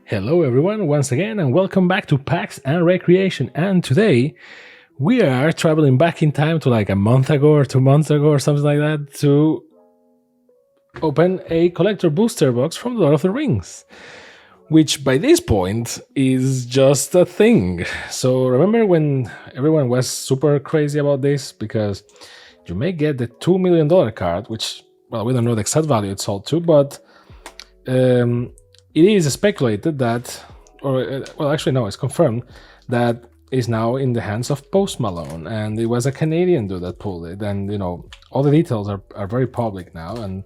Hello everyone, once again, and welcome back to PAX and Recreation. And today we are traveling back in time to like a month ago or 2 months ago or something like that to open a collector booster box from the Lord of the Rings, which by this point is just a thing. So remember when everyone was super crazy about this because you may get the $2 million card, which, well, we don't know the exact value it's sold to, but it is speculated that, well, actually, no, it's confirmed that is now in the hands of Post Malone, and it was a Canadian dude that pulled it. And all the details are very public now, and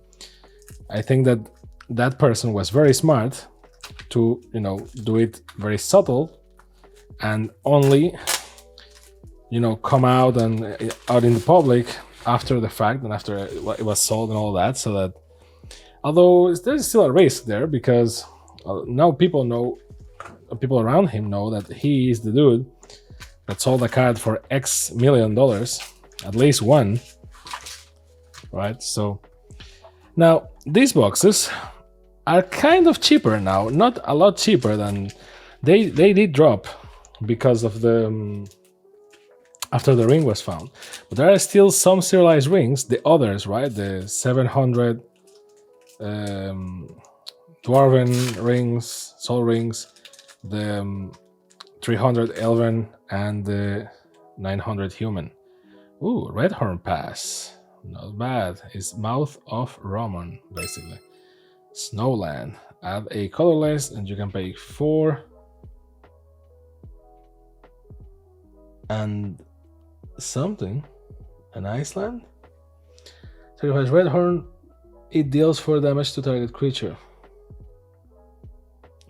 I think that that person was very smart to do it very subtle and only come out and out in the public after the fact and after it was sold and all that, so that although there's still a risk there because now people around him know that he is the dude that sold a card for X million dollars, at least one, right? So now these boxes are kind of cheaper now, not a lot cheaper than they did drop because of the after the ring was found, but there are still some serialized rings, the others, right? The 700 Dwarven rings, Soul rings, the 300 Elven, and the 900 Human. Ooh, Red Horn Pass. Not bad. It's Mouth of Roman, basically. Snowland. Add a colorless, and you can pay 4. And something. An Iceland? Sacrifice Red Horn. It deals 4 damage to target creature.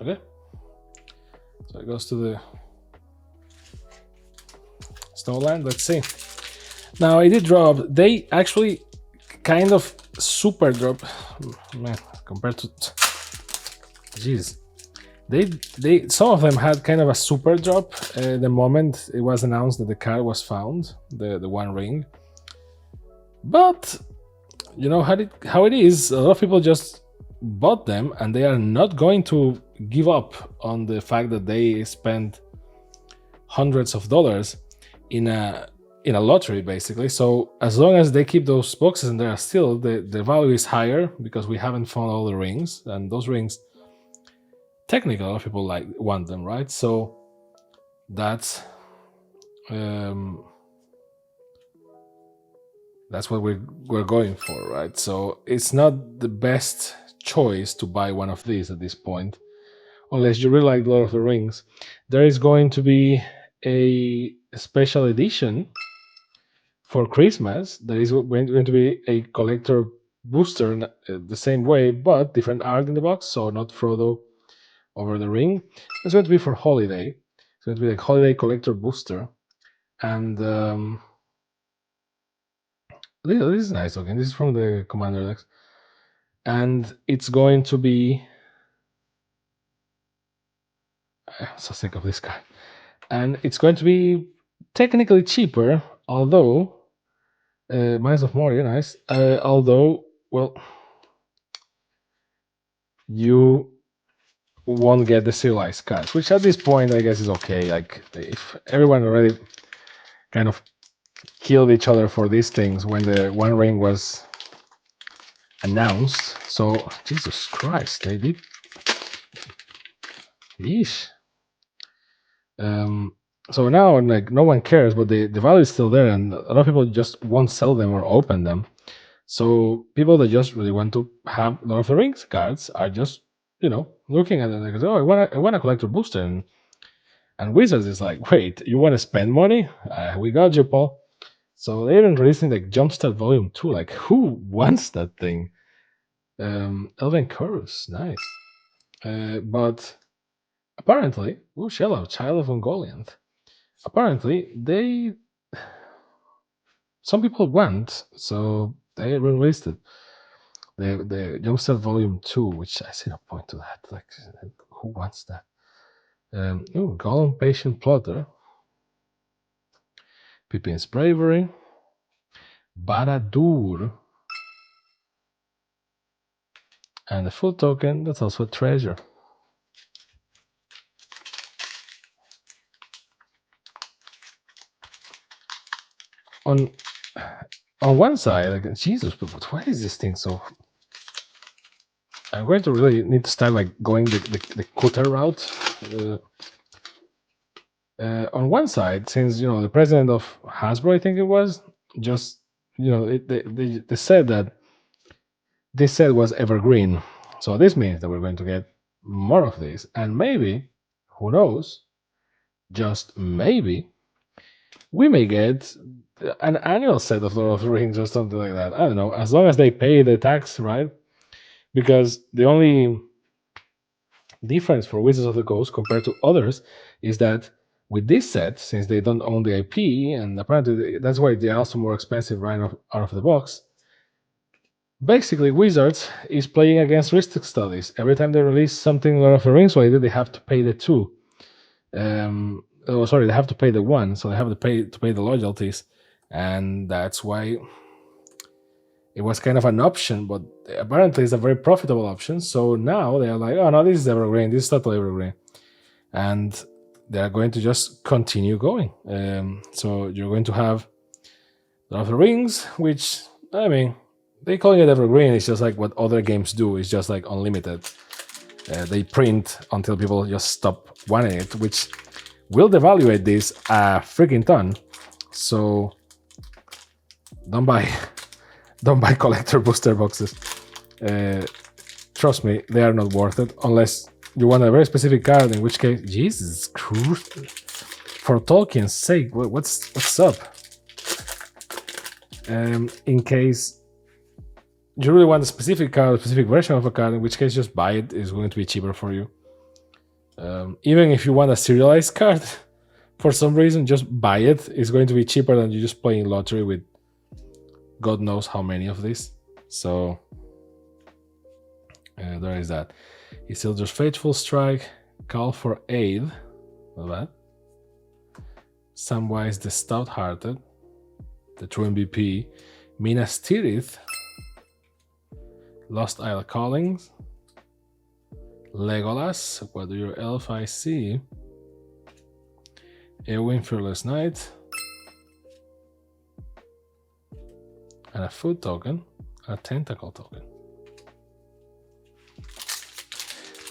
Okay. So it goes to the Snowland. Let's see. Now it did drop. They actually kind of super drop. Man, compared to jeez. They some of them had kind of a super drop the moment it was announced that the card was found, the one ring. But you know how it is, a lot of people just bought them and they are not going to give up on the fact that they spent hundreds of dollars in a lottery, basically. So as long as they keep those boxes and they are still, the value is higher because we haven't found all the rings, and those rings technically a lot of people want them, right? So that's what we're going for, right? So it's not the best choice to buy one of these at this point, unless you really like Lord of the Rings. There is going to be a special edition for Christmas. There is going to be a collector booster the same way, but different art in the box. So not Frodo over the ring. It's going to be for holiday. It's going to be like holiday collector booster, and this is nice looking. This is from the Commander decks, and it's going to be. I'm so sick of this guy. And it's going to be technically cheaper, although Mines of Moria, nice. Although, well, you won't get the serialized cards, which at this point I guess is okay. Like if everyone already kind of killed each other for these things when the One Ring was announced. So Jesus Christ, they did. Yeesh. So now like no one cares, but the value is still there, and a lot of people just won't sell them or open them. So people that just really want to have Lord of the Rings cards are just looking at it like, oh, I want a collector booster, and Wizards is like, wait, you want to spend money? We got you, Paul. So they're even releasing like Jumpstart Volume 2. Like, who wants that thing? Elven Chorus, nice. But apparently, Shello, Child of Ungoliant. Apparently, some people want, so they released it. The Jumpstart Volume 2, which I see no point to that. Like, who wants that? Gollum Patient Plotter. Pippin's Bravery. Baradur. And the full token, that's also a treasure. on one side, like Jesus, but why is this thing so? I'm going to really need to start like going the cutter route. On one side, since the president of Hasbro, I think it was, just they said that this set was evergreen, so this means that we're going to get more of this, and maybe, who knows, just maybe, we may get an annual set of Lord of the Rings or something like that. I don't know, as long as they pay the tax, right? Because the only difference for Wizards of the Coast compared to others is that with this set, since they don't own the IP, and apparently that's why they're also more expensive right out of the box, basically Wizards is playing against risk studies. Every time they release something Lord of the Rings related, they have to pay the two. They have to pay the one, so they have to pay the loyalties, and that's why it was kind of an option, but apparently it's a very profitable option. So now they're like, oh no, this is evergreen, this is totally evergreen, and they're going to just continue going. So you're going to have Lord of the Rings, which, I mean, they call it evergreen. It's just like what other games do. It's just like unlimited. They print until people just stop wanting it, which will devaluate this a freaking ton. So don't buy collector booster boxes. Trust me, they are not worth it unless you want a very specific card. In which case, Jesus Christ, for Tolkien's sake, what's up? In case you really want a specific card, a specific version of a card, in which case just buy it. It's going to be cheaper for you. Even if you want a serialized card, for some reason, just buy it. It's going to be cheaper than you just playing lottery with God knows how many of these. So there is that. Isildur's Faithful Strike, Call for Aid, not bad. Samwise the Stout-Hearted, the true MVP, Minas Tirith, Lost Isle Callings, Legolas, what do your elf I see? Eowyn Fearless Knight, and a food token, a tentacle token.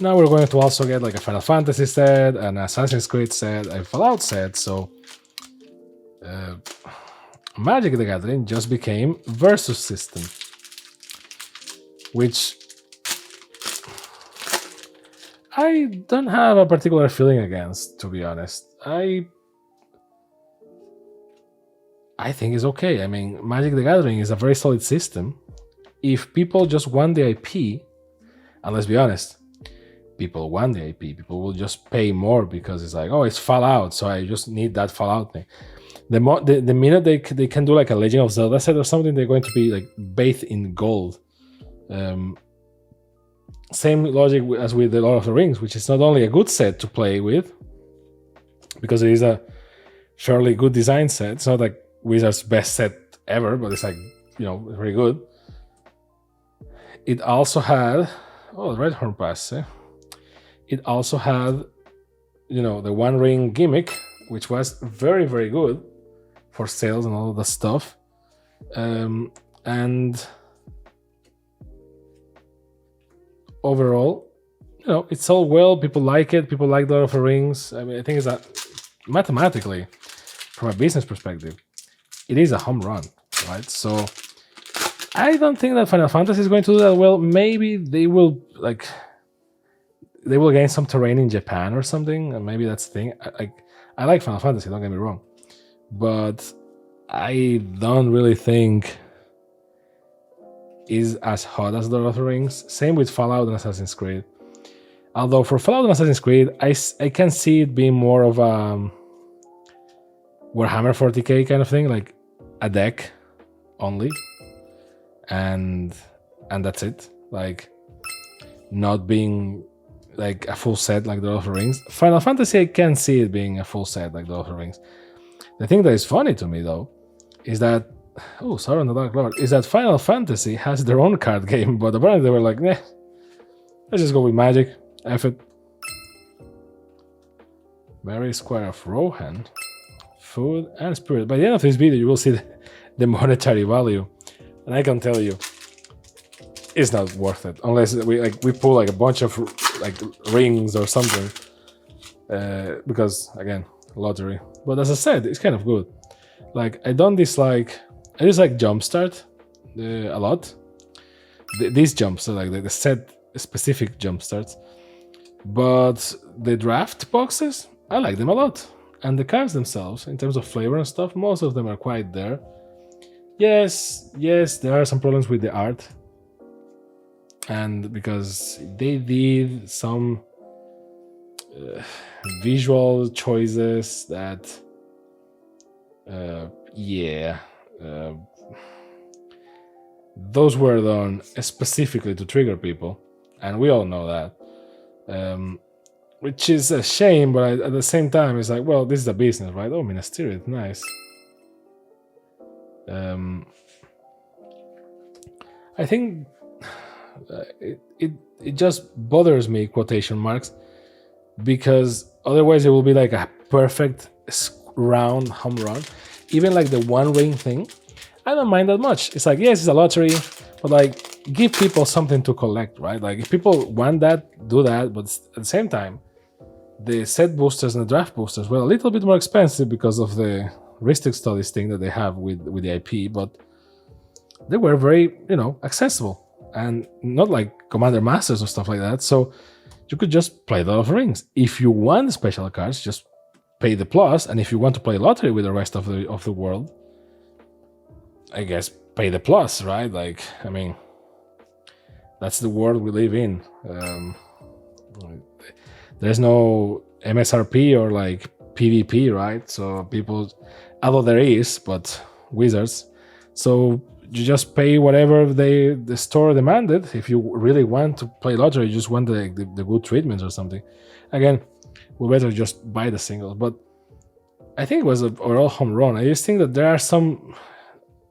Now we're going to also get like a Final Fantasy set, an Assassin's Creed set, a Fallout set, so Magic the Gathering just became Versus System, which I don't have a particular feeling against, to be honest. I think it's okay. I mean, Magic the Gathering is a very solid system. If people just want the IP, and let's be honest, people want the IP, people will just pay more because it's like, oh, it's Fallout, so I just need that Fallout thing. The minute they can do like a Legend of Zelda set or something, they're going to be like bathed in gold. Same logic as with the Lord of the Rings, which is not only a good set to play with, because it is a fairly good design set. It's not like Wizards' best set ever, but it's like, very good. It also had, the Red Horn Pass. It also had, the One Ring gimmick, which was very, very good for sales and all of that stuff. And overall, it's all well. People like it. People like Lord of the Rings. I mean, I think it's that mathematically, from a business perspective, it is a home run, right? So I don't think that Final Fantasy is going to do that well. Maybe they will gain some terrain in Japan or something, and maybe that's the thing. I like Final Fantasy, don't get me wrong, but I don't really think is as hot as Lord of the Rings. Same with Fallout and Assassin's Creed. Although for Fallout and Assassin's Creed, I can see it being more of a Warhammer 40k kind of thing, like a deck only, and that's it. Like not being like a full set like Lord of the Rings. Final Fantasy, I can see it being a full set like Lord of the Rings. The thing that is funny to me though is that Sauron the Dark Lord, is that Final Fantasy has their own card game, but apparently they were like, nah, let's just go with Magic. F it. Mary Square of Rohan. food and spirit. By the end of this video, you will see the monetary value, and I can tell you, it's not worth it unless we pull like a bunch of like rings or something. Because again, lottery. But as I said, it's kind of good. Like I dislike jumpstart a lot. These jumps are like the set specific jump starts, but the draft boxes, I like them a lot. And the cards themselves, in terms of flavor and stuff, most of them are quite there. Yes, there are some problems with the art, and because they did some visual choices that those were done specifically to trigger people, and we all know that, which is a shame, but at the same time it's like, well, this is a business, right? Oh, Minas Tirith, nice. I think it just bothers me, quotation marks, because otherwise it will be like a perfect round home run. Even like the one ring thing, I don't mind that much. It's like, yes, it's a lottery, but like give people something to collect, right? Like if people want that, do that, but at the same time, the set boosters and the draft boosters were a little bit more expensive because of the Ristic Studies thing that they have with the IP, but they were very, accessible and not like Commander Masters or stuff like that. So you could just play the Lord of the Rings. If you want special cards, just pay the plus, and if you want to play lottery with the rest of the world, I guess pay the plus, right? Like, I mean, that's the world we live in. There's no MSRP or like PvP, right? So people, although there is, but wizards. So you just pay whatever the store demanded. If you really want to play lottery, you just want the good treatments or something. Again, we better just buy the singles. But I think it was an overall home run. I just think that there are some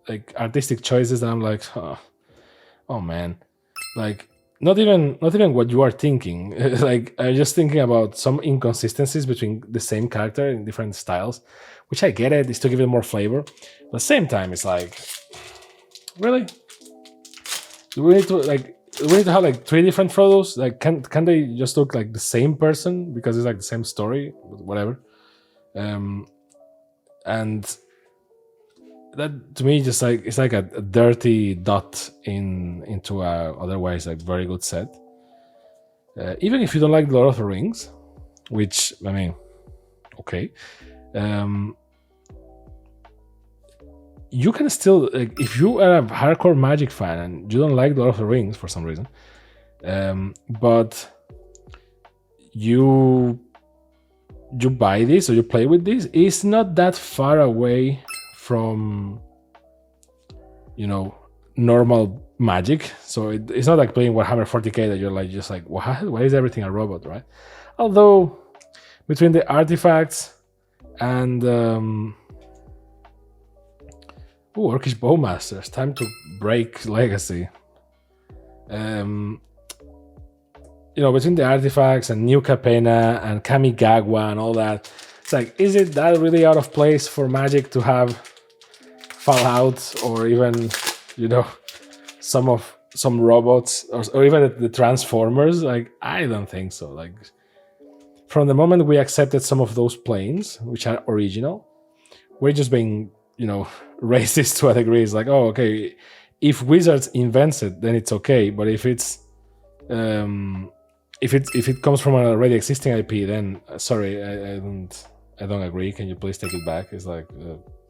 like artistic choices that I'm like, oh man, like not even what you are thinking. Like I'm just thinking about some inconsistencies between the same character in different styles, which I get it, is to give it more flavor. But at the same time, it's like, really? Do we need to have like 3 different Frodos? Like, can they just look like the same person because it's like the same story, whatever? And that to me just like it's like a dirty dot into a otherwise like very good set. Even if you don't like the Lord of the Rings, which I mean, okay, you can still, like, if you are a hardcore Magic fan and you don't like Lord of the Rings for some reason, but you buy this or you play with this, it's not that far away from, normal Magic. So it's not like playing Warhammer 40k that you're like just like, why is everything a robot, right? Although between the artifacts and Orcish Bowmasters, time to break legacy. Between the artifacts and New Capenna and Kamigawa and all that, it's like, is it that really out of place for Magic to have Fallout or even, some robots or even the Transformers? Like, I don't think so. Like, from the moment we accepted some of those planes, which are original, we're just being, racist to a degree. It's like, oh, okay, if Wizards invents it, then it's okay. But if it's if it comes from an already existing IP, then sorry, I don't agree. Can you please take it back? It's like,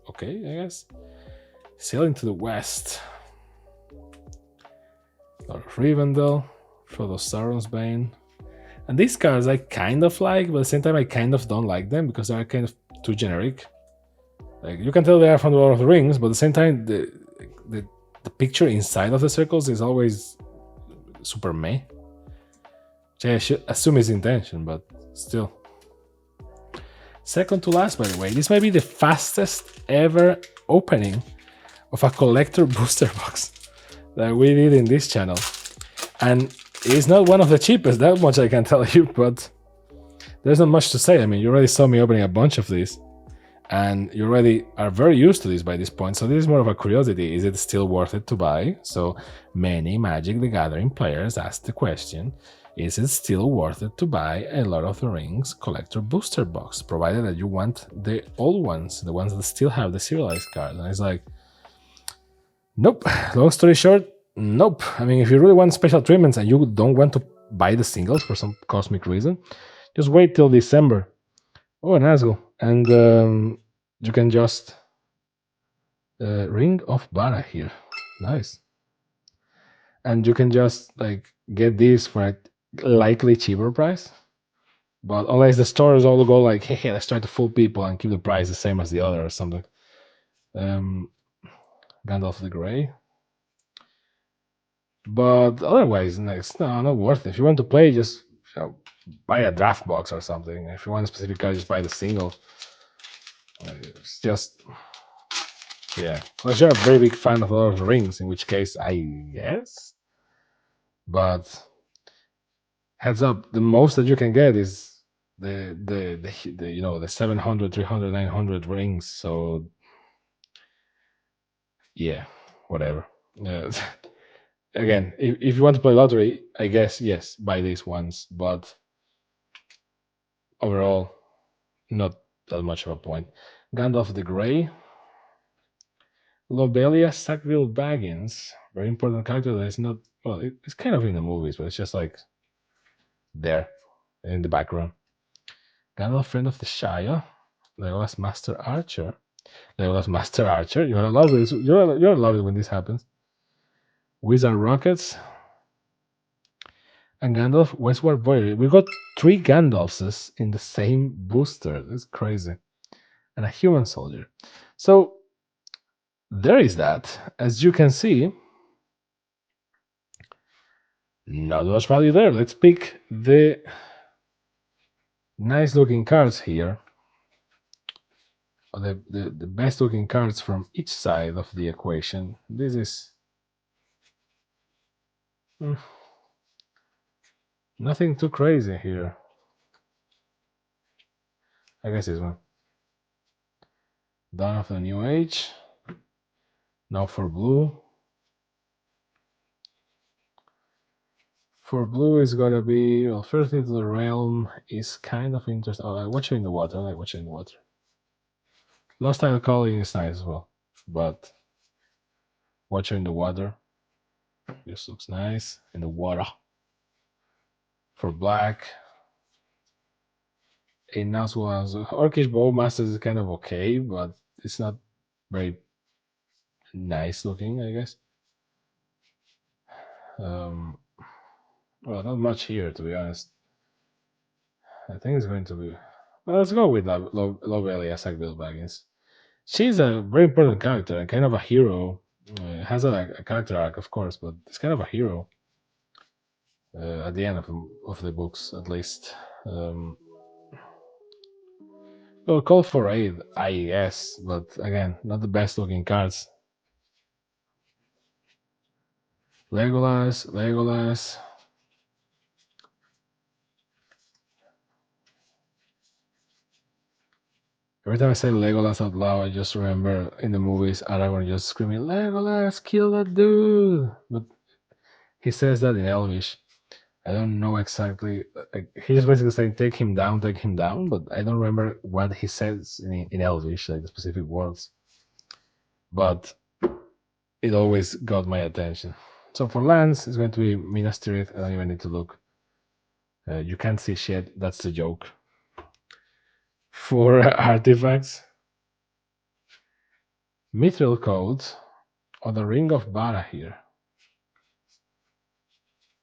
okay, I guess. Sailing to the west. Lord of Rivendell, Frodo Sauron's Bane. And these cards I kind of like, but at the same time I kind of don't like them because they are kind of too generic. Like, you can tell they are from the Lord of the Rings, but at the same time the picture inside of the circles is always super meh. Which I should assume is intention, but still. Second to last, by the way, this might be the fastest ever opening of a collector booster box that we did in this channel. And it's not one of the cheapest, that much I can tell you, but there's not much to say. I mean, you already saw me opening a bunch of these. and you already are very used to this by this point. So this is more of a curiosity: is it still worth it to buy? So many Magic the Gathering players ask the question: is it still worth it to buy a Lord of the Rings collector booster box, provided that you want the old ones, the ones that still have the serialized cards? And it's like, nope. Long story short, nope. I mean, if you really want special treatments and you don't want to buy the singles for some cosmic reason, just wait till December. Oh, an Asgul. And you can just Ring of Bara here. Nice. And you can just like get these for a likely cheaper price. But unless the stores all go like, hey, let's try to fool people and keep the price the same as the other or something. Um, Gandalf the Grey. But otherwise, it's not worth it. If you want to play, just buy a draft box or something. If you want a specific card, just buy the single. It's just, yeah. Unless you're a very big fan of Lord of the Rings, in which case, I guess. But heads up, the most that you can get is the the 700, 300, 900 rings. So yeah, whatever. Uh, Again, if you want to play lottery, I guess yes, buy these ones. But overall, not that much of a point. Gandalf the Grey, Lobelia Sackville Baggins, very important character that is not, well, it's kind of in the movies, but it's just like there in the background. Gandalf, Friend of the Shire, Legolas Master Archer. Legolas Master Archer, you're gonna love this. You're gonna love it when this happens. Wizard Rockets and Gandalf Westward Voyager. We got three Gandalfs in the same booster. That's crazy. And a human soldier. So there is that. As you can see, not much value there. Let's pick the nice looking cards here. Or the best looking cards from each side of the equation. This is nothing too crazy here. I guess this one. Dawn of the New Age. Now for blue. For blue is gonna be, well, first into the realm is kind of interesting. Oh, I like Watcher in the Water. I like Watcher in the Water. Lost Isle Calling is nice as well, but Watcher in the Water just looks nice in the water. For black, a Nazgul Orcish Bowmasters is kind of okay, but it's not very nice looking, I guess. Um, well, not much here, to be honest. I think it's going to be. Well, let's go with Lovelia Sackville Baggins. She's a very important character and kind of a hero. Has a character arc, of course, but it's kind of a hero at the end of the books, at least. Um, well, Call for Aid, I guess, but again, not the best looking cards. Legolas. Every time I say Legolas out loud, I just remember in the movies Aragorn just screaming, Legolas, kill that dude! But he says that in Elvish. I don't know exactly. Like, he just basically saying, take him down, but I don't remember what he says in Elvish, like the specific words. But it always got my attention. So for lands, it's going to be Minas Tirith. I don't even need to look. You can't see shit. That's the joke. For artifacts, Mithril Codes or the Ring of Bara here.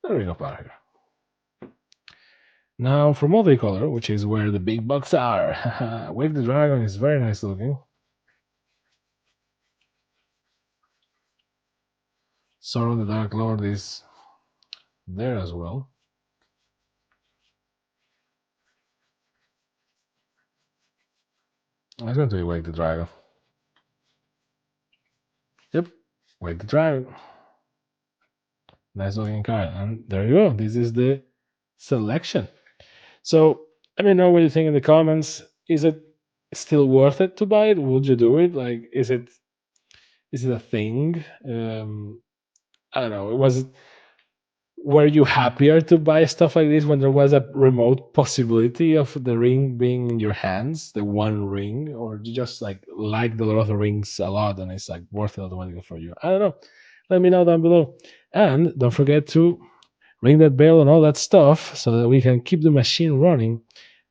The Ring of Bara here. Now for multicolor, which is where the big bucks are. Wake the Dragon is very nice looking. Sauron the Dark Lord is there as well. I'm going to be Wake the Dragon. Yep, Wake the Dragon. Nice looking card. And there you go. This is the selection. So let me know what you think in the comments. Is it still worth it to buy it? Would you do it? Like, is it a thing? I don't know. Were you happier to buy stuff like this when there was a remote possibility of the ring being in your hands, the one ring, or you just like the Lord of the Rings a lot and it's like worth it automatically for you? I don't know. Let me know down below. And don't forget to ring that bell and all that stuff so that we can keep the machine running.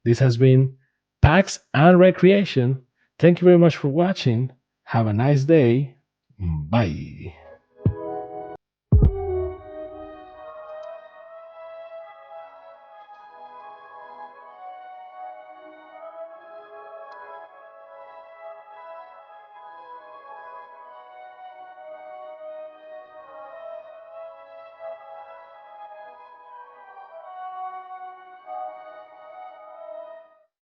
This has been PAX and Recreation. Thank you very much for watching. Have a nice day. Bye.